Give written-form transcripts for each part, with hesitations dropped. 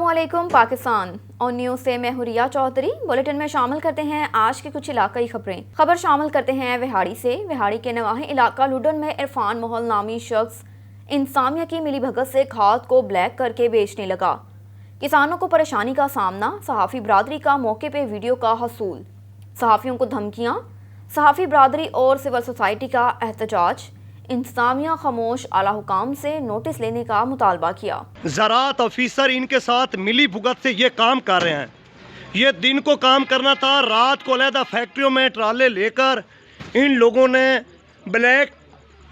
अस्सलामुअलैकुम पाकिस्तान और न्यूज़ से मैं हुरिया चौधरी। बुलेटिन में शामिल करते हैं आज की कुछ इलाकाई खबरें। खबर शामिल करते हैं विहाड़ी से। विहाड़ी के नवाही इलाका लुडन में इरफान मोहल नामी शख्स इंसामिया की मिलीभगत से खाद को ब्लैक करके बेचने लगा। किसानों को परेशानी का सामना, सहाफ़ी बरादरी का मौके पे वीडियो का हसूल, सहाफ़ियों को धमकियाँ, सहाफ़ी बरादरी और सिविल सोसाइटी का एहतजाज, इंतजामिया खामोश, आला हुकाम से नोटिस लेने का मुतालबा किया। ज़राअत ऑफिसर इनके साथ मिली भुगत से ये काम कर रहे हैं। ये दिन को काम करना था, रात को अलहदा फैक्ट्रियों में ट्राले लेकर इन लोगों ने ब्लैक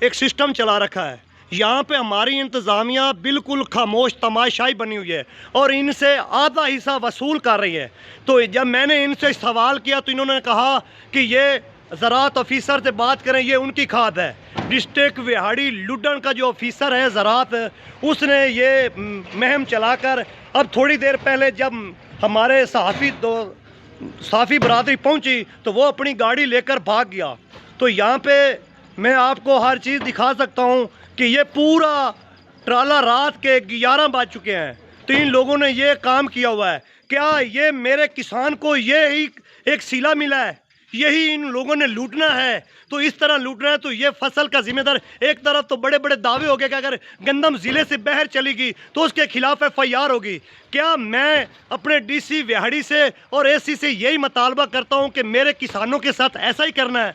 एक सिस्टम चला रखा है। यहाँ पे हमारी इंतज़ामिया बिल्कुल खामोश तमाशाई बनी हुई है और इनसे आधा हिस्सा वसूल कर रही है। तो जब मैंने इनसे सवाल किया तो इन्होंने कहा कि ये ज़राअत ऑफिसर से बात करें, ये उनकी खाद है। डिस्ट्रिक्ट विहाड़ी लुडन का जो ऑफिसर है ज़राअत, उसने ये मुहिम चलाकर अब थोड़ी देर पहले जब हमारे सहाफ़ी बरादरी पहुंची तो वो अपनी गाड़ी लेकर भाग गया। तो यहाँ पे मैं आपको हर चीज़ दिखा सकता हूँ कि ये पूरा ट्राला रात के 11 बज चुके हैं तो इन लोगों ने ये काम किया हुआ है। क्या ये मेरे किसान को ये ही एक सिला मिला है? यही इन लोगों ने लूटना है? तो इस तरह लूटना है तो ये फसल का जिम्मेदार, एक तरफ तो बड़े बड़े दावे हो गए कि अगर गंदम ज़िले से बाहर चलेगी तो उसके खिलाफ FIR होगी। क्या मैं अपने DC विहाड़ी से और AC से यही मुतालबा करता हूँ कि मेरे किसानों के साथ ऐसा ही करना है।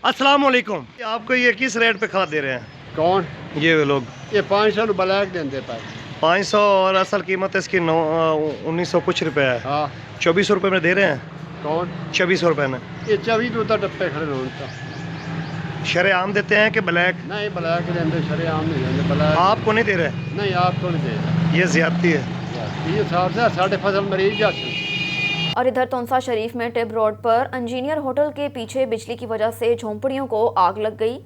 अस्सलाम वालेकुम। आपको ये किस रेट पे खाद दे रहे हैं? कौन? ये लोग। ये 500 ब्लैक देते पर 500 और असल कीमत इसकी 1900 कुछ रुपए है। हाँ 2400 रुपये में दे रहे हैं। कौन? 2400 रुपये में। ये 24 तो टप्पे खड़े होता शरेआम देते हैं कि ब्लैक? नहीं ब्लैक देते, शरेआम नहीं देते ब्लैक। आपको नहीं दे रहे? नहीं आपको नहीं दे रहे, ये ज़्यादती है। ये साढ़े फसल मरीज जाते। और इधर तोंसा शरीफ में टिब रोड पर इंजीनियर होटल के पीछे बिजली की वजह से झोंपड़ियों को आग लग गई।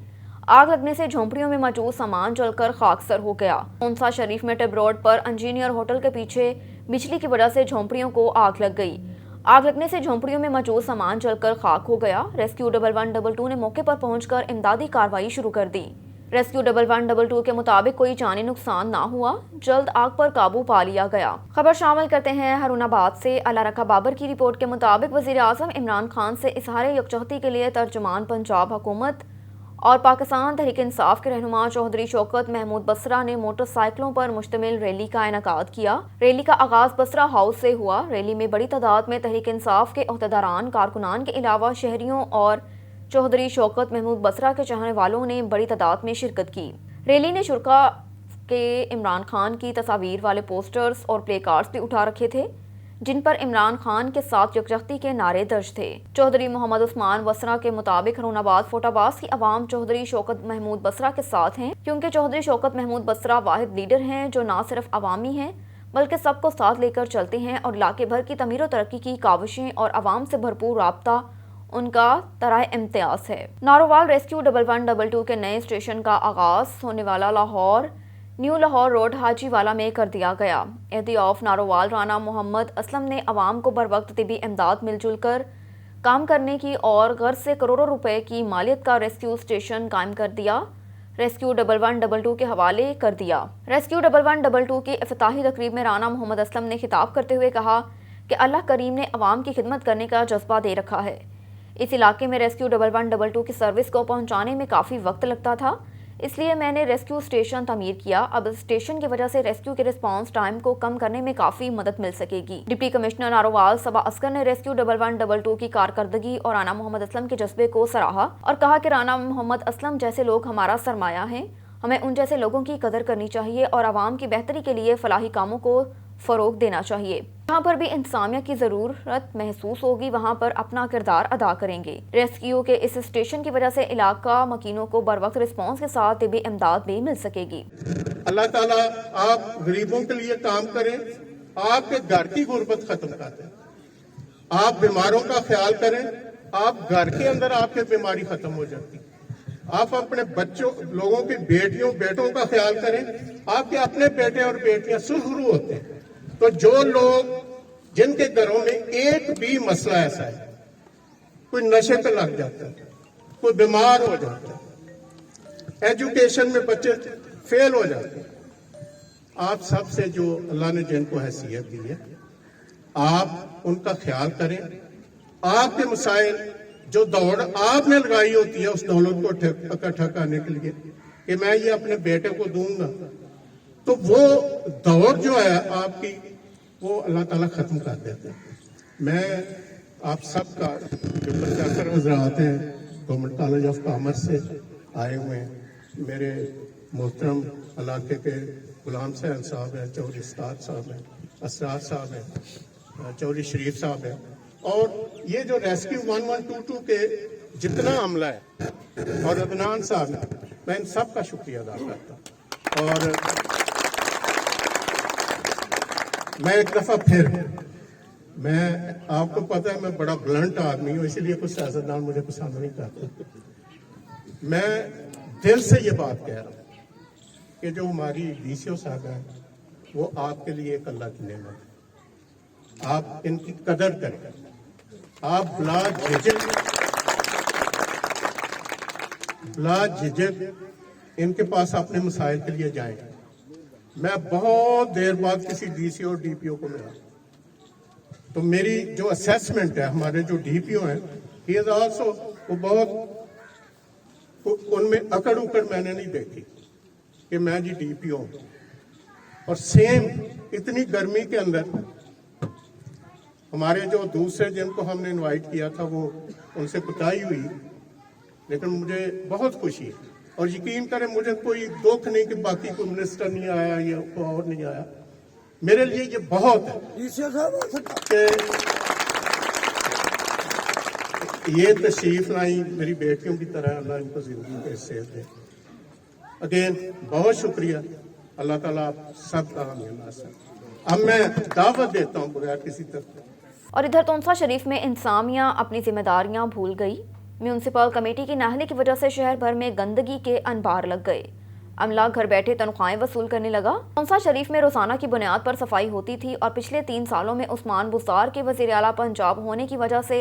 आग लगने से झोंपड़ियों में मौजूद सामान जलकर खाकसर हो गया। तोंसा शरीफ में टिब रोड पर इंजीनियर होटल के पीछे बिजली की वजह से झोंपड़ियों को आग लग गई। आग लगने से झोंपड़ियों में मौजूद सामान जलकर खाक हो गया। रेस्क्यू 1112 ने मौके पर पहुंचकर इमदादी कार्रवाई शुरू कर दी। रेस्क्यू 1112 के मुताबिक कोई जानी नुकसान ना हुआ, जल्द आग पर काबू पा लिया गया। खबर शामिल करते हैं हरुणाबाद से। अल्लाह रखा बाबर की रिपोर्ट के मुताबिक वज़ीर आज़म इमरान खान से इज़हार यकजहती के लिए तर्जुमान पंजाब हुकूमत और पाकिस्तान तहरीक इंसाफ के रहनुमा चौधरी शौकत महमूद बसरा ने मोटरसाइकिलों पर मुश्तमिल रैली का इनेकाद किया। रैली का आगाज बसरा हाउस से हुआ। रैली में बड़ी तादाद में तहरीक इंसाफ के ओहदेदारान, कारकुनान के अलावा शहरियों और चौधरी शौकत महमूद बसरा के चाहने वालों ने बड़ी तादाद में शिरकत की। रैली ने शुरा के इमरान खान की तस्वीर वाले पोस्टर्स और प्ले कार्ड्स भी उठा रखे थे जिन पर इमरान खान के साथ यकजहती के नारे दर्ज थे। चौधरी मोहम्मद उस्मान बसरा के मुताबिक हरुणाबाद फोटाबाज की आवाम चौधरी शौकत महमूद बसरा के साथ हैं, क्योंकि चौधरी शौकत महमूद बसरा वाहिद लीडर हैं जो न सिर्फ अवामी हैं बल्कि सबको साथ लेकर चलते हैं और इलाके भर की तमीर और तरक्की की काविशें और आवाम से भरपूर राब्ता उनका तरह इम्तियाज है। नारोवाल रेस्क्यू 1112 के नए स्टेशन का आगाज होने वाला लाहौर न्यू लाहौर रोड हाजीवाला में कर दिया गया। एहदी ऑफ नारोवाल राना मोहम्मद असलम ने अवाम को बर वक्त तिबी इमदाद मिलजुल कर काम करने की और गर्ज से करोड़ों रुपए की मालियत का रेस्क्यू स्टेशन कायम कर दिया। रेस्क्यू 1112 के हवाले कर दिया। रेस्क्यू 1112 की इफ्तिताही तकरीब में राना मोहम्मद असलम ने खिताब करते हुए कहा कि अल्लाह करीम ने अवाम की खिदमत करने का जज्बा दे रखा है। इस इलाके में रेस्क्यू 1112 की सर्विस को पहुंचाने में काफ़ी वक्त लगता था, इसलिए मैंने रेस्क्यू स्टेशन तमीर किया। अब स्टेशन की वजह से रेस्क्यू के रिस्पांस टाइम को कम करने में काफ़ी मदद मिल सकेगी। डिप्टी कमिश्नर नारोवाल सबा अस्कर ने रेस्क्यू 1112 की कारकर्दगी और राना मोहम्मद असलम के जज्बे को सराहा और कहा कि राना मोहम्मद असलम जैसे लोग हमारा सरमाया हैं, हमें उन जैसे लोगों की कदर करनी चाहिए और आवाम की बेहतरी के लिए फलाही कामों को फ़रोग देना चाहिए। जहाँ पर भी इंतजामिया की ज़रूरत महसूस होगी वहाँ पर अपना किरदार अदा करेंगे। रेस्क्यू के इस स्टेशन की वजह से इलाका मकीनों को बर वक्त रिस्पॉन्स के साथ तिबी इमदाद भी मिल सकेगी। अल्लाह ताला आप गरीबों के लिए काम करें, आपके घर की गुर्बत खत्म कर दें, आप बीमारों का ख्याल करें, आप घर के अंदर आपके बीमारी खत्म हो जाती, आप अपने बच्चों लोगों की बेटों का ख्याल करें, आपके अपने बेटे और बेटियां सुरखरू होते हैं। तो जो लोग जिनके घरों में एक भी मसला ऐसा है, कोई नशे पे लग जाता है, कोई बीमार हो जाता है, एजुकेशन में बच्चे फेल हो जाते हैं, आप सब से जो अल्लाह ने जिनको हैसियत दी है, आप उनका ख्याल करें। आपके मसाइल जो दौड़ आपने लगाई होती है उस दौलत को इकट्ठा करने के लिए कि मैं ये अपने बेटे को दूंगा, तो वो दौड़ जो है आपकी वो अल्लाह ताला खत्म कर देते हैं। मैं आप सबका जो प्रोफेसर हजरात हैं गवर्नमेंट कॉलेज ऑफ कॉमर्स से आए हुए हैं, मेरे मोहतरम इलाके के गुलाम सहन साहब हैं, चौधरी उस्ताद साहब हैं, असरार साहब हैं, चौधरी शरीफ साहब हैं, और ये जो रेस्क्यू 1122 के जितना अमला है और अदनान साहब हैं, मैं इन सब का शुक्रिया अदा करता हूँ। और मैं एक दफ़ा फिर, मैं आपको पता है मैं बड़ा ब्लंट आदमी हूँ, इसलिए कुछ सियासतदान मुझे पसंद नहीं करते। मैं दिल से ये बात कह रहा हूँ कि जो हमारी डीसीओ साहब हैं वो आपके लिए एक अल्लाह की नेमत है, आप इनकी कदर करें। आप ला झिझक इनके पास अपने मसाइल के लिए जाएं। मैं बहुत देर बाद किसी डीसीओ और डीपीओ को मिला, तो मेरी जो असेसमेंट है, हमारे जो डीपीओ हैं, ही इज आल्सो, वो बहुत उनमें अकड़ उकड़ मैंने नहीं देखी कि मैं जी डीपीओ हूं। और सेम इतनी गर्मी के अंदर हमारे जो दूसरे जिनको हमने इनवाइट किया था वो उनसे कुटाई हुई, लेकिन मुझे बहुत खुशी है। और यकीन करें मुझे कोई दुख नहीं कि बाकी कोई मिनिस्टर नहीं आया या कोई और नहीं आया, मेरे लिए ये बहुत है कि ये तशरीफ लाई मेरी बेटियों की तरह, अल्लाह इनको जिंदगी के सेहत दे। अगेन बहुत शुक्रिया, अल्लाह ताला आप सब का हामी नासर। अब मैं दावत देता हूँ बगैर किसी तरह। और इधर तोंसा शरीफ में इंतजामिया अपनी जिम्मेदारियां भूल गई। म्यूनसिपल कमेटी की नाहली की वजह से शहर भर में गंदगी के अनबार लग गए। अमला घर बैठे तनख्वाहें वसूल करने लगा। तोंसा शरीफ में रोजाना की बुनियाद पर सफाई होती थी और पिछले 3 सालों में उस्मान बुज़दार के वज़ीर आला पंजाब होने की वजह से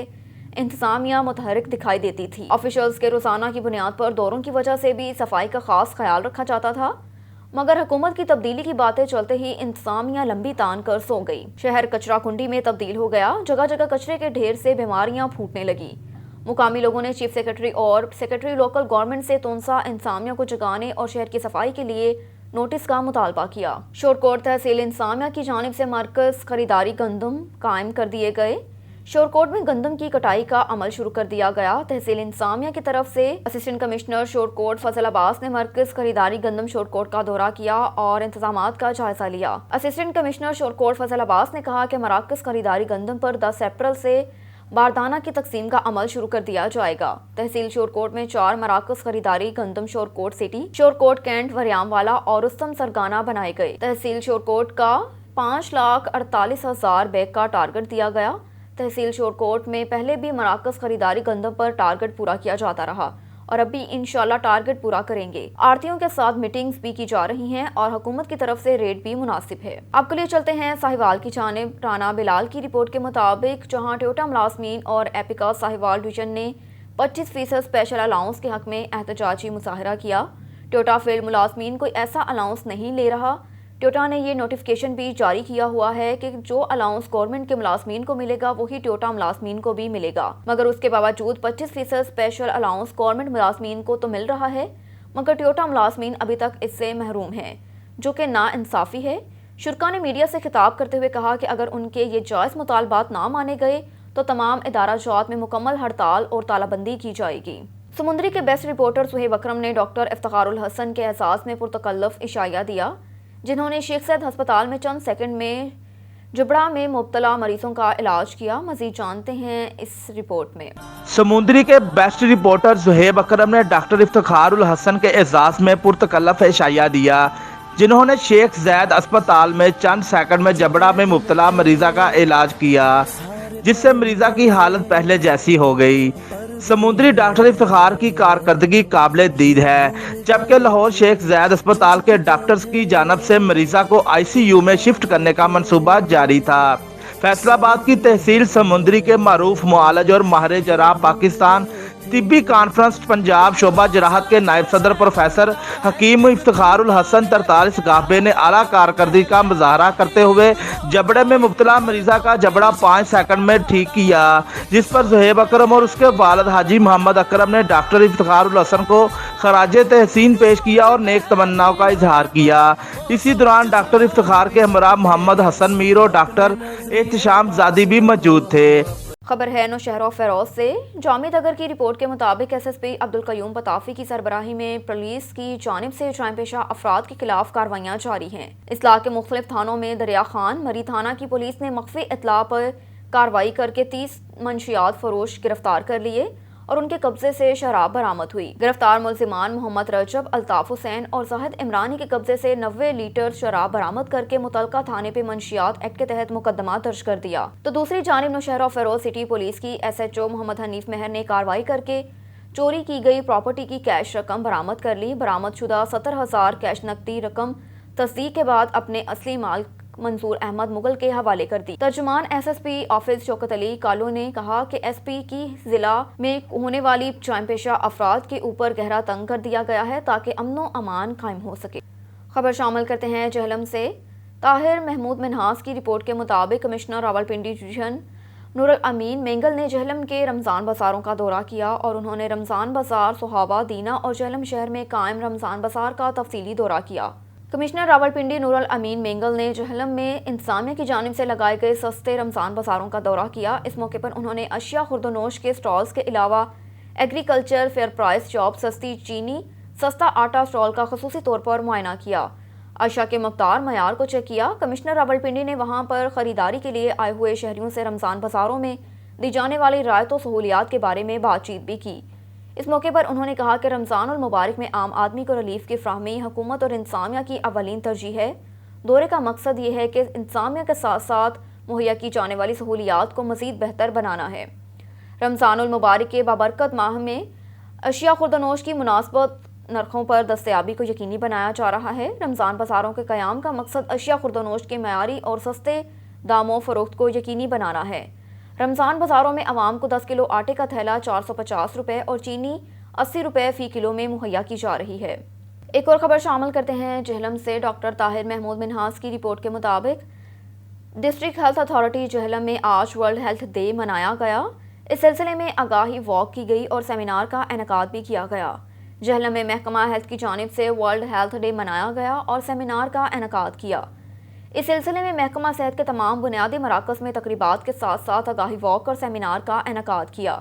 इंतजामिया मुतहरिक दिखाई देती थी। ऑफिशियल्स के रोजाना की बुनियाद पर दौरों की वजह से भी सफाई का खास ख्याल रखा जाता था, मगर हुकूमत की तब्दीली की बातें चलते ही इंतजामिया लंबी तान कर सो गई। शहर कचरा कुंडी में तब्दील हो गया। जगह जगह कचरे के ढेर से बीमारियां फूटने लगी। मुकामी लोगों ने चीफ सेक्रेटरी और सेक्रेटरी लोकल गवर्नमेंट से तोंसा इंतजामिया को जगाने और शहर की सफाई के लिए नोटिस का मुतालबा किया। शोरकोट तहसील इंतजामिया की जानिब से मरकज खरीदारी गंदम कायम कर दिए गए। शोरकोट में गंदम की कटाई का अमल शुरू कर दिया गया। तहसील इंतजामिया की तरफ से असिस्टेंट कमिश्नर शोरकोट फजल अब्बास ने मरकज खरीदारी गंदम शोरकोट का दौरा किया और इंतजामात का जायजा लिया। असिस्टेंट कमिश्नर शोरकोट फजल अब्बास ने कहा कि मराकज खरीदारी गंदम पर 10 अप्रैल से बारदाना की तकसीम का अमल शुरू कर दिया जाएगा। तहसील शोरकोट में 4 मराकज खरीदारी गंदम शोरकोट सिटी, शोरकोट कैंट, वरियामवाला और रुस्तम सरगाना बनाए गए। तहसील शोरकोट का 5,48,000 बैग का टारगेट दिया गया। तहसील शोरकोट में पहले भी मराकज खरीदारी गंदम पर टारगेट पूरा किया जाता रहा और अभी इंशाल्लाह टारगेट पूरा करेंगे। आड़तियों के साथ मीटिंग्स भी की जा रही हैं और हुकूमत की तरफ से रेट भी मुनासिब है। आपके लिए चलते हैं साहिवाल की जानिब। राना बिलाल की रिपोर्ट के मुताबिक जहां टोयोटा मुलाजमीन और एपिका साहिवाल डिवीजन ने 25% स्पेशल अलाउंस के हक में एहतजाजी मुजाहरा किया। टोयोटा फील्ड मुलाजमीन कोई ऐसा अलाउंस नहीं ले रहा। टोयोटा ने ये नोटिफिकेशन भी जारी किया हुआ है कि जो अलाउंस गवर्नमेंट के मुलाजमीन को मिलेगा वही टोयोटा मुलाजमीन को भी मिलेगा, मगर उसके बावजूद 25% स्पेशल अलाउंस गवर्नमेंट मुलाजमीन को तो मिल रहा है, मगर टोयोटा मुलाजमीन अभी तक इससे महरूम हैं, जो कि नाइंसाफ़ी है। शुरा ने मीडिया से खिताब करते हुए कहा कि अगर उनके ये जायज़ मुतालबात ना माने गए तो तमाम इदारा जात में मुकम्मल हड़ताल और तालाबंदी की जाएगी। समुंदरी के बेस्ट रिपोर्टर सुहेब अकरम ने डॉक्टर इफ्तिखारुल हसन के एहसास में पुरतकल्लुफ़ इशाया दिया, जिन्होंने शेख सैयद अस्पताल में चंद सेकंड में जबड़ा में मुब्तला मरीजों का इलाज किया। मजीद जानते हैं इस रिपोर्ट में। समुंदरी के बेस्ट रिपोर्टर सुहेब अकरम ने डॉक्टर इफ्तिखारुल हसन के एजाज में पुरतकल्लुफ़ इशाया दिया, जिन्होंने शेख ज़ैद अस्पताल में चंद सेकंड में जबड़ा में मुब्तला मरीजा का इलाज किया, जिससे मरीजा की हालत पहले जैसी हो गई। समुद्री डॉक्टर इफ्तिखार की कारकर्दगी काबिल दीद है, जबकि लाहौर शेख ज़ैद अस्पताल के डॉक्टर्स की जानब से मरीजा को ICU में शिफ्ट करने का मंसूबा जारी था। फैसलाबाद की तहसील समुंदरी के मारूफ मुआलज और माहिर जराह पाकिस्तान तिब्बी कॉन्फ्रेंस पंजाब शोबा जराहत के नायब सदर प्रोफेसर हकीम इफ्तिखारुल हसन 43 गाफे ने आला कारकर्दगी का मुजाहरा करते हुए जबड़े में मुब्तला मरीजा का जबड़ा 5 सेकंड में ठीक किया, जिस पर ज़ुहैब अकरम और उसके वालिद हाजी मोहम्मद अकरम ने डॉक्टर इफ्तिखारुल हसन को खराजे तहसीन पेश किया और नेक तमन्नाओं का इजहार किया। इसी दौरान डॉक्टर इफ्तिखार के हमरा मोहम्मद हसन मीर और डॉक्टर एहतशाम ज़ादी भी मौजूद थे। खबर है नौशहरा फेरोज से। जामिद अगर की रिपोर्ट के मुताबिक SSP अब्दुल कयूम पताफी की सरबराही में पुलिस की जानिब से जराइम पेशा अफराद के खिलाफ कार्रवाइयाँ जारी हैं। इस्लाह के मुख्तलिफ थानों में दरिया खान मरी थाना की पुलिस ने मख्फी इतला पर कार्रवाई करके 30 मंशियात फरोश गिरफ्तार कर लिए और उनके कब्जे से शराब बरामद हुई। गिरफ्तार मुलजिमान मोहम्मद रजब, अल्ताफ हुसैन और जाहिद इमरानी के कब्जे से 90 लीटर शराब बरामद करके मुतलका थाने पे मंशियात एक्ट के तहत मुकदमा दर्ज कर दिया। तो दूसरी जानिब नौशहरा फेरोज सिटी पुलिस की SHO मोहम्मद हनीफ मेहर ने कार्रवाई करके चोरी की गई प्रॉपर्टी की कैश रकम बरामद कर ली। बरामदशुदा 70,000 कैश नकदी रकम तस्दीक के बाद अपने असली माल मंसूर अहमद मुगल के हवाले कर दी। तर्जुमान SSP ऑफिस शौकत अली कालो ने कहा कि SP की जिला में होने वाली जराइम पेशा अफराद के ऊपर गहरा तंग कर दिया गया है ताकि अमनो अमान कायम हो सके। खबर शामिल करते हैं जहलम से। ताहिर महमूद मिन्हास की रिपोर्ट के मुताबिक कमिश्नर रावलपिंडी डिवीजन नूरुल अमीन मेंगल ने जहलम के रमज़ान बाज़ारों का दौरा किया और उन्होंने रमज़ान बाज़ार, सोहाबा, दीना और जहलम शहर में कायम रमज़ान बाज़ार का तफसीली दौरा किया। कमिश्नर रावलपिंडी नूरुल अमीन मेंगल ने जहलम में इंतजामिया की जानिब से लगाए गए सस्ते रमज़ान बाज़ारों का दौरा किया। इस मौके पर उन्होंने अशिया खुर्दनोश के स्टॉल्स के अलावा एग्रीकल्चर, फेयर प्राइस शॉप, सस्ती चीनी, सस्ता आटा स्टॉल का खसूसी तौर पर मुआयना किया। अशिया के मकदार मयार को चेक किया। कमिश्नर रावलपिंडी ने वहाँ पर ख़रीदारी के लिए आए हुए शहरियों से रमज़ान बाज़ारों में दी जाने वाली रायत और सहूलियात के बारे में बातचीत भी की। इस मौके पर उन्होंने कहा कि रमज़ान और मुबारक में आम आदमी को रिलीफ की फ्राहमी हुकूमत और इंतजामिया की अवलीन तरजीह है। दौरे का मकसद ये है कि इंतजामिया के साथ साथ मुहैया की जाने वाली सहूलियात को मज़ीद बेहतर बनाना है। रमज़ानुल मुबारक के बाबरकत माह में अशिया खुर्दनोश की मुनासबत नरखों पर दस्तयाबी को यकीनी बनाया जा रहा है। रमज़ान बाज़ारों के क़याम का मकसद अशिया खुर्दनोश के मयारी और सस्ते दामों फ़रोख्त को यकीनी बनाना है। रमज़ान बाज़ारों में आवाम को 10 किलो आटे का थैला 450 रुपये और चीनी 80 रुपये फ़ी किलो में मुहैया की जा रही है। एक और ख़बर शामिल करते हैं जहलम से। डॉक्टर ताहिर महमूद मिन्हास की रिपोर्ट के मुताबिक डिस्ट्रिक्ट हेल्थ अथॉरिटी जहलम में आज वर्ल्ड हेल्थ डे मनाया गया। इस सिलसिले में आगाही वॉक की गई और सेमिनार का इनेकाद भी किया गया। जहलम में महकमा हेल्थ की जानिब से वर्ल्ड हेल्थ डे मनाया गया और सेमिनार का इनेकाद किया। इस सिलसिले में महकमा सेहत के तमाम बुनियादी मराकज़ में तकरीबात के साथ साथ आगाही वॉक और सेमिनार का इनेकाद किया,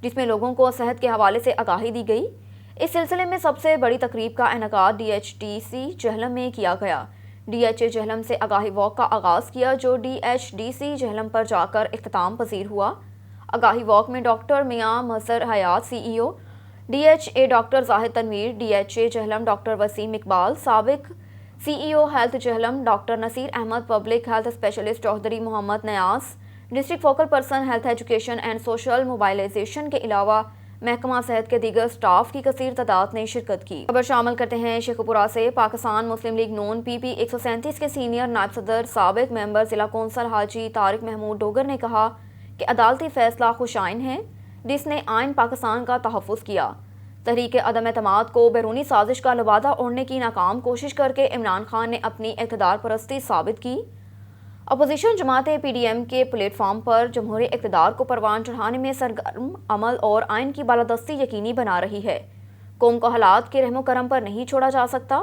जिसमें लोगों को सेहत के हवाले से आगाही दी गई। इस सिलसिले में सबसे बड़ी तकरीब का इनेकाद DHDC जहलम में किया गया। DHA जहलम से आगाही वॉक का आगाज़ किया, जो DHDC जहलम पर जाकर इख्तिताम पजीर हुआ। आगाही वॉक में doctor Mian Mazhar Hayat CEO DHA, doctor Zahid Tanveer DHA Jhelum, doctor Waseem Iqbal साबिक CEO health Jhelum, doctor Naseer Ahmed public health specialist, Chaudhry Mohammad Niaz district focal person health education and social mobilisation के अलावा महकमा सेहत के दीगर स्टाफ की कसीर तादाद ने शिरकत की। खबर शामिल करते हैं शेखपुरा से। पाकिस्तान मुस्लिम लीग नून PP 137 के सीनियर नायब सदर साबिक मेंबर जिला कौंसल हाजी तारिक महमूद डोगर ने कहा कि अदालती फैसला खुशाइन है जिसने आइन पाकिस्तान का तहफ़्फ़ुज़ किया। तहरीक अदम एतमाद को बैरूनी साजिश का लबादा ओढ़ने की नाकाम कोशिश करके इमरान खान ने अपनी इक़्तिदार परस्ती साबित की। अपोजिशन जमातें PDM के प्लेटफॉर्म पर जमहूरी इक़्तिदार को परवान चढ़ाने में सरगर्म अमल और आइन की बालादस्ती यकीनी बना रही है। कौम को हालात के रहमो करम पर नहीं छोड़ा जा सकता।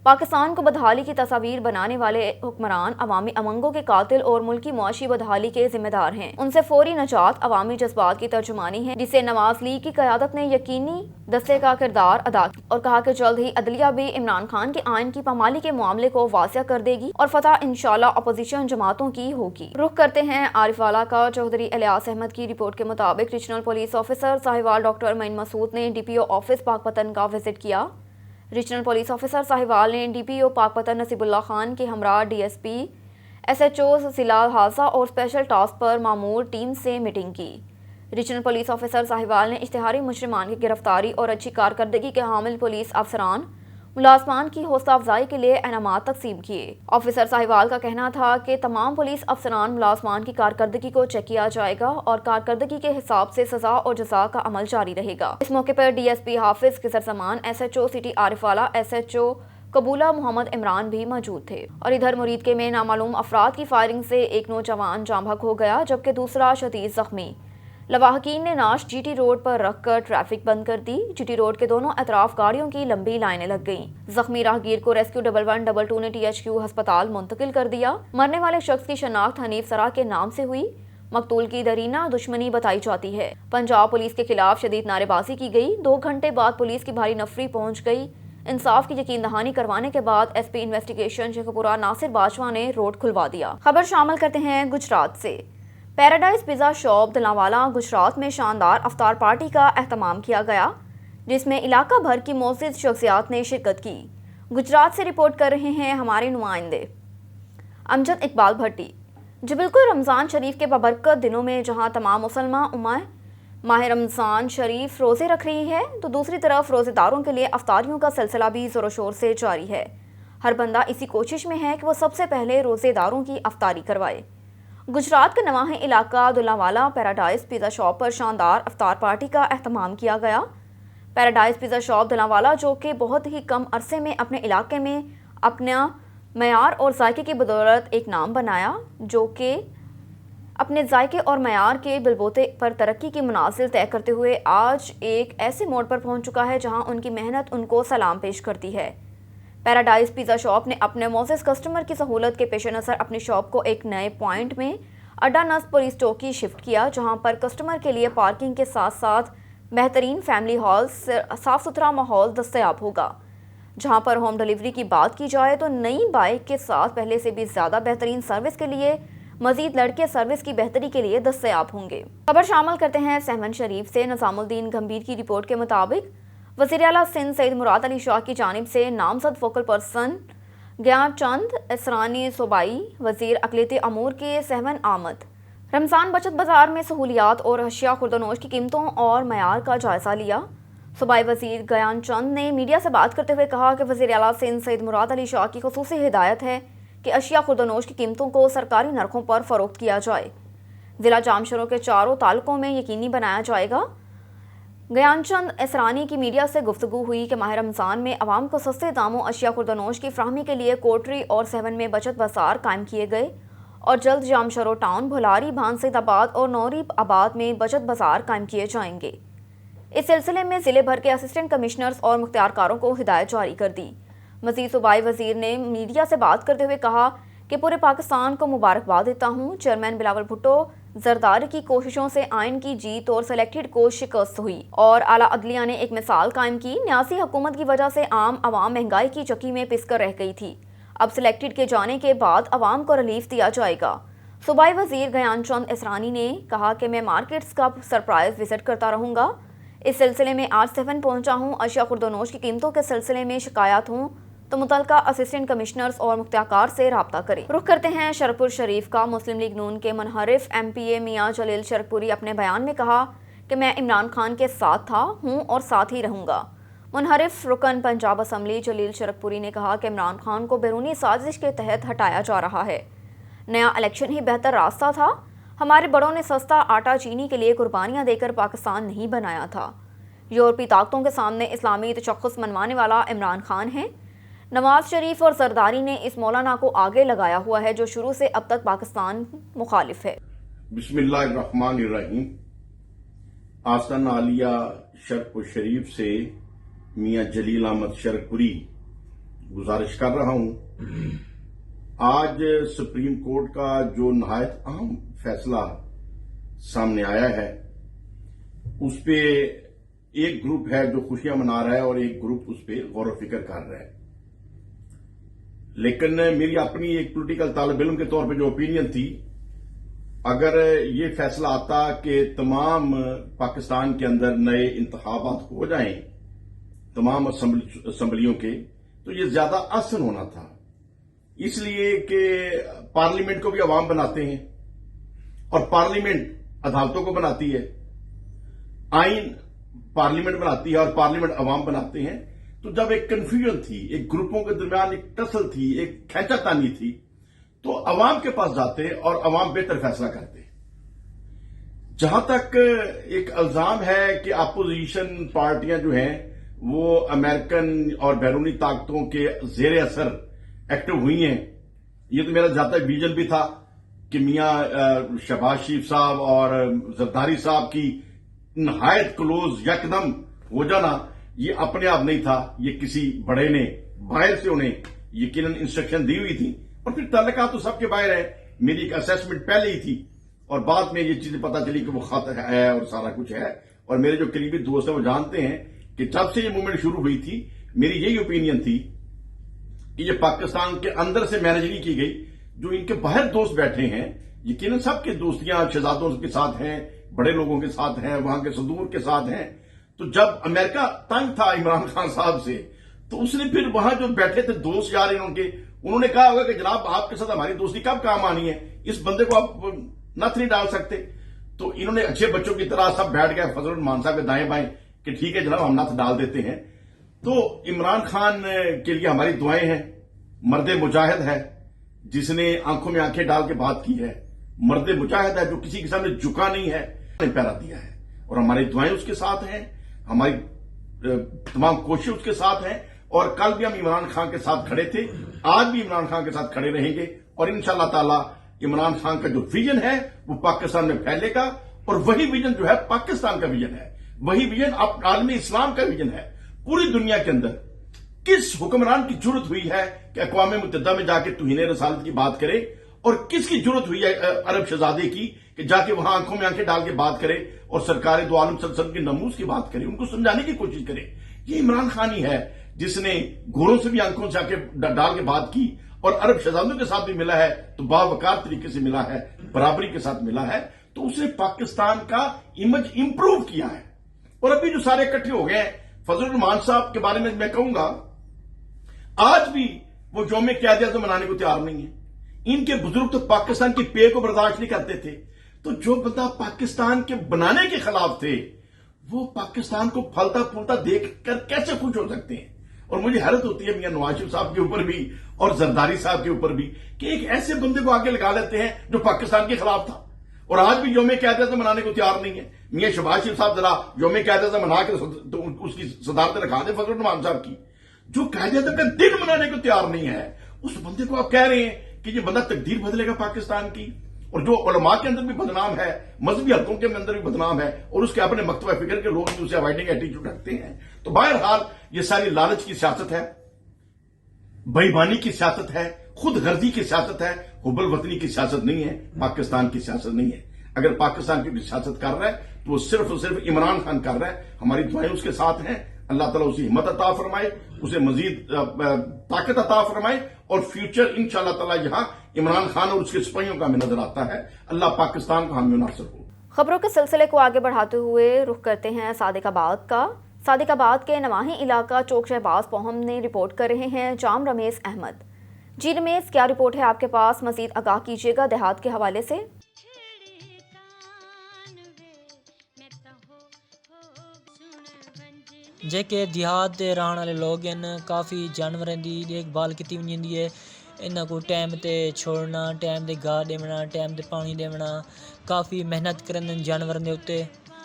पाकिस्तान को बदहाली की तस्वीर बनाने वाले हुक्मरान अवामी अमंगों के कातिल और मुल्की मुआशी बदहाली के जिम्मेदार हैं। उनसे फौरी नजात अवामी जज्बात की तर्जुमानी है, जिसे नवाज लीग की क़यादत ने यकीनी दस्ते का किरदार अदा किया और कहा कि जल्द ही अदलिया भी इमरान खान के आइन की पामाली के मामले को वासिया कर देगी और फतह इंशाल्लाह अपोजिशन जमातों की होगी। रुख करते हैं आरिफवाला का। चौधरी इलियास अहमद की रिपोर्ट के मुताबिक regional police officer Sahiwal doctor मईन मसूद ने DPO ऑफिस पाकपतन का विजिट किया। रीजनल पुलिस ऑफिसर साहिवाल ने DPO पाकपतन नसीबुल्लाह खान के हमरा DSP, SHOs जिला हादसा और स्पेशल टास्क पर मामूर टीम से मीटिंग की। रीजनल पुलिस ऑफिसर साहिवाल ने इश्तिहारी मुजरिमान की गिरफ्तारी और अच्छी कारकर्दगी के हामिल पुलिस अफसरान, ملازمان کی حوصلہ افزائی کے لیے انعامات تقسیم کیے۔ آفیسر ساہیوال کا کہنا تھا کہ تمام پولیس افسران ملازمان کی کارکردگی کو چیک کیا جائے گا اور کارکردگی کے حساب سے سزا اور جزا کا عمل جاری رہے گا۔ اس موقع پر ڈی ایس پی حافظ کسر زمان، ایس ایچ او سٹی عارف والا، ایس ایچ او قبولہ محمد عمران بھی موجود تھے۔ اور ادھر مریدکے میں نامعلوم افراد کی فائرنگ سے ایک نوجوان جاں بحق ہو گیا جبکہ دوسرا شدید زخمی۔ لواحقین نے ناش جی ٹی روڈ پر رکھ کر ٹریفک بند کر دی۔ جی ٹی روڈ کے دونوں اطراف گاڑیوں کی لمبی لائنیں لگ گئیں۔ زخمی راہگیر کو ریسکیو 1122 نے ٹی ایچ کیو ہسپتال منتقل کر دیا۔ مرنے والے شخص کی شناخت حنیف سرا کے نام سے ہوئی۔ مقتول کی درینہ دشمنی بتائی جاتی ہے۔ پنجاب پولیس کے خلاف شدید نعرے بازی کی گئی۔ 2 گھنٹے بعد پولیس کی بھاری نفری پہنچ گئی۔ انصاف کی یقین دہانی کروانے کے بعد ایس پی انویسٹیگیشن شیخ پورہ ناصر باجوہ نے روڈ کھلوا دیا۔ خبر شامل کرتے ہیں گجرات سے۔ پیراڈائز پیزا شاپ دلانوالا گجرات میں شاندار افطار پارٹی کا اہتمام کیا گیا جس میں علاقہ بھر کی معزز شخصیات نے شرکت کی۔ گجرات سے رپورٹ کر رہے ہیں ہمارے نمائندے امجد اقبال بھٹی۔ جو بالکل رمضان شریف کے بابرکت دنوں میں جہاں تمام مسلمان امہ ماہ رمضان شریف روزے رکھ رہی ہے تو دوسری طرف روزے داروں کے لیے افطاریوں کا سلسلہ بھی زور و شور سے جاری ہے۔ ہر بندہ اسی کوشش میں ہے کہ وہ سب سے پہلے روزے داروں کی افطاری کروائے۔ گجرات کے نواح علاقہ دلانوالا پیراڈائز پیزا شاپ پر شاندار افطار پارٹی کا اہتمام کیا گیا۔ پیراڈائز پیزا شاپ دلانوالا جو کہ بہت ہی کم عرصے میں اپنے علاقے میں اپنا معیار اور ذائقے کی بدولت ایک نام بنایا، جو کہ اپنے ذائقے اور معیار کے بلبوتے پر ترقی کی منازل طے کرتے ہوئے آج ایک ایسے موڑ پر پہنچ چکا ہے جہاں ان کی محنت ان کو سلام پیش کرتی ہے۔ پیراڈائز پیزا شاپ نے اپنے معزز کسٹمر کی سہولت کے پیش نظر اپنی شاپ کو ایک نئے پوائنٹ میں اڈا نصب پولیس چوکی شفٹ کیا، جہاں پر کسٹمر کے لیے پارکنگ کے ساتھ ساتھ بہترین فیملی ہال، صاف ستھرا ماحول دستیاب ہوگا۔ جہاں پر ہوم ڈیلیوری کی بات کی جائے تو نئی بائک کے ساتھ پہلے سے بھی زیادہ بہترین سروس کے لیے مزید لڑکے سروس کی بہتری کے لیے دستیاب ہوں گے۔ خبر شامل کرتے ہیں سہمن شریف سے۔ نظام الدین گمبھیر کی رپورٹ کے مطابق وزیر اعلیٰ سندھ سید مراد علی شاہ کی جانب سے نامزد فوکل پرسن گیان چند اسرانی صوبائی وزیر اقلیتی امور کے سہمن آمد۔ رمضان بچت بازار میں سہولیات اور اشیاء خوردونوش کی قیمتوں اور معیار کا جائزہ لیا۔ صوبائی وزیر گیان چند نے میڈیا سے بات کرتے ہوئے کہا کہ وزیر اعلیٰ سندھ سید مراد علی شاہ کی خصوصی ہدایت ہے کہ اشیاء خوردونوش کی قیمتوں کو سرکاری نرخوں پر فروخت کیا جائے۔ ضلع جامشورو کے چاروں تعلقوں میں یقینی بنایا جائے گا۔ گیان چند اسرانی کی میڈیا سے گفتگو ہوئی کہ ماہ رمضان میں عوام کو سستے داموں اشیاء خوردونوش کی فراہمی کے لیے کوٹری اور سہمن میں بچت بازار قائم کیے گئے اور جلد جامشورو ٹاؤن، بھلاری، بھانسید آباد اور نوری آباد میں بچت بازار قائم کیے جائیں گے۔ اس سلسلے میں ضلع بھر کے اسسٹنٹ کمشنرز اور مختار کاروں کو ہدایت جاری کر دی۔ مزید صوبائی وزیر نے میڈیا سے بات کرتے ہوئے کہا کہ پورے پاکستان کو مبارکباد دیتا ہوں۔ چیئرمین بلاول بھٹو زرداری کی کوششوں سے آئین کی جیت اور سلیکٹڈ کو شکست ہوئی اور اعلیٰ عدلیہ نے ایک مثال قائم کی۔ نیاسی حکومت کی وجہ سے عام عوام مہنگائی کی چکی میں پس کر رہ گئی تھی، اب سلیکٹڈ کے جانے کے بعد عوام کو ریلیف دیا جائے گا۔ صوبائی وزیر گیان چند اسرانی نے کہا کہ میں مارکیٹس کا سرپرائز وزٹ کرتا رہوں گا۔ اس سلسلے میں آج 7 پہنچا ہوں۔ اشیاء خوردونوش کی قیمتوں کے سلسلے میں شکایات ہوں تو متعلقہ اسسٹنٹ کمشنرز اور مختار سے رابطہ کریں۔ رخ کرتے ہیں شرک پور شریف کا۔ مسلم لیگ نون کے منحرف ایم پی اے میاں جلیل شرک پوری اپنے بیان میں کہا کہ میں عمران خان کے ساتھ تھا، ہوں اور ساتھ ہی رہوں گا۔ منحرف رکن پنجاب اسمبلی جلیل شرک پوری نے کہا کہ عمران خان کو بیرونی سازش کے تحت ہٹایا جا رہا ہے۔ نیا الیکشن ہی بہتر راستہ تھا۔ ہمارے بڑوں نے سستا آٹا چینی کے لیے قربانیاں دے کر پاکستان نہیں بنایا تھا۔ یورپی طاقتوں کے سامنے اسلامی تشخص منوانے والا عمران خان ہے۔ نواز شریف اور زرداری نے اس مولانا کو آگے لگایا ہوا ہے جو شروع سے اب تک پاکستان مخالف ہے۔ بسم اللہ الرحمن الرحیم۔ آستانہ عالیہ شرک پور شریف سے میاں جلیل احمد شرک پوری گزارش کر رہا ہوں، آج سپریم کورٹ کا جو نہایت اہم فیصلہ سامنے آیا ہے اس پہ ایک گروپ ہے جو خوشیاں منا رہا ہے اور ایک گروپ اس پہ غور و فکر کر رہا ہے، لیکن میری اپنی ایک پولیٹیکل طالب علم کے طور پہ جو اوپینین تھی، اگر یہ فیصلہ آتا کہ تمام پاکستان کے اندر نئے انتخابات ہو جائیں تمام اسمبلیوں کے، تو یہ زیادہ آسان ہونا تھا، اس لیے کہ پارلیمنٹ کو بھی عوام بناتے ہیں اور پارلیمنٹ عدالتوں کو بناتی ہے، آئین پارلیمنٹ بناتی ہے اور پارلیمنٹ عوام بناتے ہیں، तो जब एक कन्फ्यूजन थी, एक ग्रुपों के दरमियान एक टसल थी, एक खींचातानी थी, तो अवाम के पास जाते और अवाम बेहतर फैसला करते। जहां तक एक इल्जाम है कि अपोजिशन पार्टियां जो हैं वो अमेरिकन और बैरूनी ताकतों के जेर असर एक्टिव हुई हैं, ये तो मेरा जाता विजन भी था कि मियां शहबाज शरीफ साहब और जरदारी साहब की नहायत क्लोज यकदम हो जाना ये अपने आप नहीं था, ये किसी बड़े ने बाहर से उन्हें यकीनन इंस्ट्रक्शन दी हुई थी। और फिर ताल्लुकात तो सबके बाहर है, मेरी एक असेसमेंट पहले ही थी और बाद में ये चीजें पता चली कि वो खत है और सारा कुछ है। और मेरे जो करीबी दोस्त हैं वो जानते हैं कि जब से ये मूवमेंट शुरू हुई थी मेरी यही ओपिनियन थी कि ये पाकिस्तान के अंदर से मैनेज नहीं की गई। जो इनके बाहर दोस्त बैठे हैं, यकीनन सबके दोस्तियां शहजादों के साथ हैं, बड़े लोगों के साथ हैं, वहां के सदूर के साथ हैं। तो जब अमेरिका तंग था इमरान खान साहब से, तो उसने फिर वहां जो बैठे थे दोस्त यार उनके, उन्होंने कहा होगा कि जनाब आपके साथ हमारी दोस्ती कब काम आनी है, इस बंदे को आप नथ नहीं डाल सकते। तो इन्होंने अच्छे बच्चों की तरह सब बैठ गए फजल मान साहब के दाएं बाएं कि ठीक है जनाब हम नथ डाल देते हैं। तो इमरान खान के लिए हमारी दुआएं हैं। मर्द मुजाहिद है जिसने आंखों में आंखें डाल के बात की है, मर्द मुजाहिद है जो किसी के सामने झुका नहीं है, पैरा दिया है। और हमारी दुआएं उसके साथ हैं, हमारी तमाम कोशिश उसके साथ हैं। और कल भी हम इमरान खान के साथ खड़े थे, आज भी इमरान खान के साथ खड़े रहेंगे। और इंशाअल्लाह ताला इमरान खान का जो विजन है वो पाकिस्तान में फैलेगा। और वही विजन जो है पाकिस्तान का विजन है, वही विजन आलमी इस्लाम का विजन है। पूरी दुनिया के अंदर किस हुक्मरान की जरूरत हुई है कि अक़वाम मुत्तहिदा में जाके तौहीन रसालत की बात करे, और किसकी जरूरत हुई है अरब शहजादे की कि जाके वहां आंखों में आंखें डाल के बात करे और सरकार दो आलम सल्तनत के नमूज की बात करे, उनको समझाने की कोशिश करे। ये इमरान खान ही है जिसने घोड़ों से भी आंखों से आंखें डाल के बात की और अरब शहजादों के साथ भी मिला है तो बावकार तरीके से मिला है, बराबरी के साथ मिला है। तो उसने पाकिस्तान का इमेज इंप्रूव किया है। और अभी जो सारे इकट्ठे हो गए, फजल रहमान साहब के बारे में मैं कहूंगा आज भी वो यौम क़यादत मनाने को तैयार नहीं है। इनके बुजुर्ग तो पाकिस्तान की पे को बर्दाश्त नहीं करते थे। तो जो बंदा पाकिस्तान के बनाने के खिलाफ थे वो पाकिस्तान को फलता फूलता देखकर कैसे खुश हो सकते हैं। और मुझे हैरत होती है मियां नवाज शरीफ साहब के ऊपर भी और जरदारी साहब के ऊपर भी कि एक ऐसे बंदे को आगे लगा लेते हैं जो पाकिस्तान के खिलाफ था और आज भी यौम क़यादत मनाने को तैयार नहीं है। मियां शहबाज शरीफ साहब जरा यौम क़यादत मना के तो उसकी सदारत रखा दे फजल रहमान साहब की, जो क़यादत का दिन मनाने को तैयार नहीं है। उस बंदे को आप कह रहे हैं कि ये बंदा तकदीर बदलेगा पाकिस्तान की। और जो उलमा के अंदर भी बदनाम है, मजहबी हलकों के अंदर भी बदनाम है और उसके अपने मकतबा फिक्र के लोग भी उसे अवॉइडिंग एटीट्यूड रखते हैं। तो बहरहाल ये सारी लालच की सियासत है, बेईमानी की सियासत है, खुद गर्जी की सियासत है, हुब्बुल वतनी की सियासत नहीं है, पाकिस्तान की सियासत नहीं है। अगर पाकिस्तान की सियासत कर रहा है तो वो सिर्फ और सिर्फ इमरान खान कर रहा है। हमारी दुआएं उसके साथ हैं। अल्लाह ताला उसे हिम्मत अता फरमाए, उसे मजीद ताकत अता फरमाए और फ्यूचर इंशाअल्लाह ताला यहाँ इमरान खान और उसके सिपाहियों का हमें नजर आता है। अल्लाह पाकिस्तान को हमें नासिर हो। खबरों के सिलसिले को आगे बढ़ाते हुए रुख करते हैं सादिकाबाद का। सादिकाबाद के नवाही इलाका चौक शहबाज पहुम ने रिपोर्ट कर रहे हैं जाम रमेश अहमद। जी रमेश, क्या रिपोर्ट है आपके पास? मजीद आगाह कीजिएगा देहात के हवाले से। जेके देहात दे रहण वाले लोग हैं, काफ़ी जानवरों की देखभाल की वही है। इन्हों को टाइम ते छोड़ना, टाइम ते गाह देना, टाइम ते पानी देना, काफ़ी मेहनत करन जानवरों के उत्ते।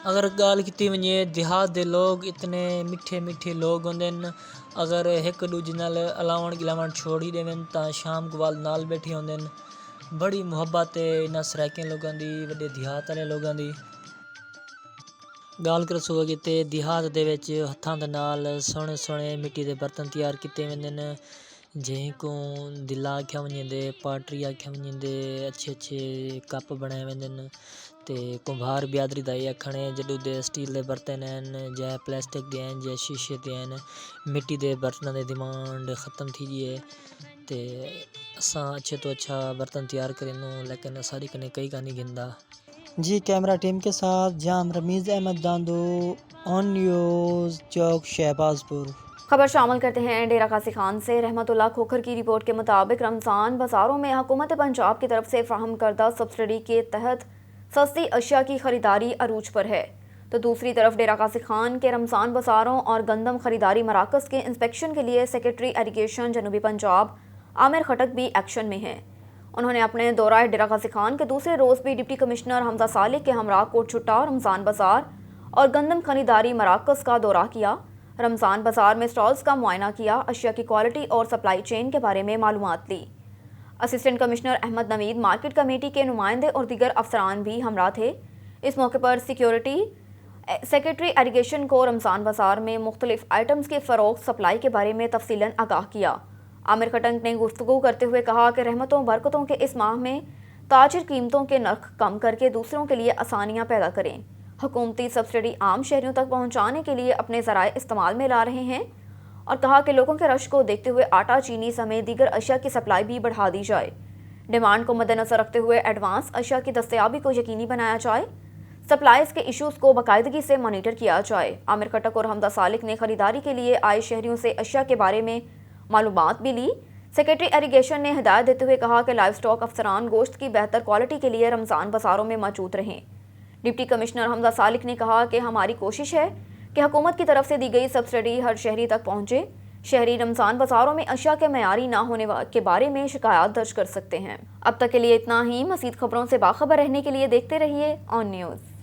अगर गाल की वजे देहात दे लोग इतने मिठे मिठे लोग होंदे न, अगर एक दूजे नाल अलावण गिलावण छोड़ ही देवन तो शाम को वाल नाल बैठे होंदे न। बड़ी मुहब्बत है इन्हां सराइकियां लोगों की, वड्डे देहात वाले लोगों की। गाल कर सो कि देहात दे विच हत्थां दे नाल सोहणे सोहणे मिट्टी दे बर्तन तैयार किते वेंदे न, जिह को दिला आख्या वञे, पाटरी आख्या वञे, अच्छे अच्छे कप बनाए वेंदे न। ते कुंभार बियादरी दा ये आखण है जडू दे स्टील दे बर्तन हैं, जै प्लास्टिक दे हैं, जै शीशे दे हैं, मिट्टी दे बर्तनां दी डिमांड ख़त्म थी जी है। ते असां अच्छे तो अच्छा बर्तन तैयार करें, लेकिन सारी कने कई का नहीं गिनदा। जी कैमरा टीम के साथ जाम रमीज़ अहमद दांदो, ऑन न्यूज़ चौक शहबाजपुर। खबर शामिल करते हैं डेरा गाजी खान से। रहमतुल्लाह खोखर की रिपोर्ट के मुताबिक रमज़ान बाज़ारों में हुकूमत पंजाब की तरफ से फ्राहम करदा सब्सिडी के तहत सस्ती अशिया की खरीदारी अरूज पर है। تو دوسری طرف ڈیرہ غازی خان کے رمضان بازاروں اور گندم خریداری مراکز کے انسپیکشن کے لیے سیکریٹری ایریگیشن جنوبی پنجاب عامر خٹک بھی ایکشن میں ہیں۔ انہوں نے اپنے دورہ ڈیرہ غازی خان کے دوسرے روز بھی ڈپٹی کمشنر حمزہ صالح کے ہمراہ کوٹ چھٹا، رمضان بازار اور گندم خریداری مراکز کا دورہ کیا۔ رمضان بازار میں سٹالز کا معائنہ کیا، اشیاء کی کوالٹی اور سپلائی چین کے بارے میں معلومات لی۔ اسسٹنٹ کمشنر احمد نوید، مارکیٹ کمیٹی کے نمائندے اور دیگر افسران بھی ہمراہ تھے۔ اس موقع پر سیکریٹری ایریگیشن کو رمضان بازار میں مختلف آئٹمز کے فروخت سپلائی کے بارے میں تفصیلاً آگاہ کیا۔ عامر خٹک نے گفتگو کرتے ہوئے کہا کہ رحمتوں برکتوں کے اس ماہ میں تاجر قیمتوں کے نرخ کم کر کے دوسروں کے لیے آسانیاں پیدا کریں۔ حکومتی سبسڈی عام شہریوں تک پہنچانے کے لیے اپنے ذرائع استعمال میں لا رہے ہیں، اور کہا کہ لوگوں کے رش کو دیکھتے ہوئے آٹا، چینی سمیت دیگر اشیاء کی سپلائی بھی بڑھا دی جائے۔ ڈیمانڈ کو مد نظر رکھتے ہوئے ایڈوانس اشیاء کی دستیابی کو یقینی بنایا جائے، سپلائز کے ایشوز کو باقاعدگی سے مانیٹر کیا جائے۔ عامر خٹک اور حمزہ صالح نے خریداری کے لیے آئے شہریوں سے اشیاء کے بارے میں معلومات بھی لی۔ سیکریٹری ایریگیشن نے ہدایت دیتے ہوئے کہا کہ لائیو سٹاک افسران گوشت کی بہتر کوالٹی کے لیے رمضان بازاروں میں موجود رہیں۔ ڈپٹی کمشنر حمزہ صالح نے کہا کہ ہماری کوشش ہے کہ حکومت کی طرف سے دی گئی سبسڈی ہر شہری تک پہنچے۔ شہری رمضان بازاروں میں اشیاء کے معیاری نہ ہونے کے بارے میں شکایات درج کر سکتے ہیں۔ اب تک کے لیے اتنا ہی۔ مزید خبروں سے باخبر رہنے کے لیے دیکھتے رہیے آن نیوز۔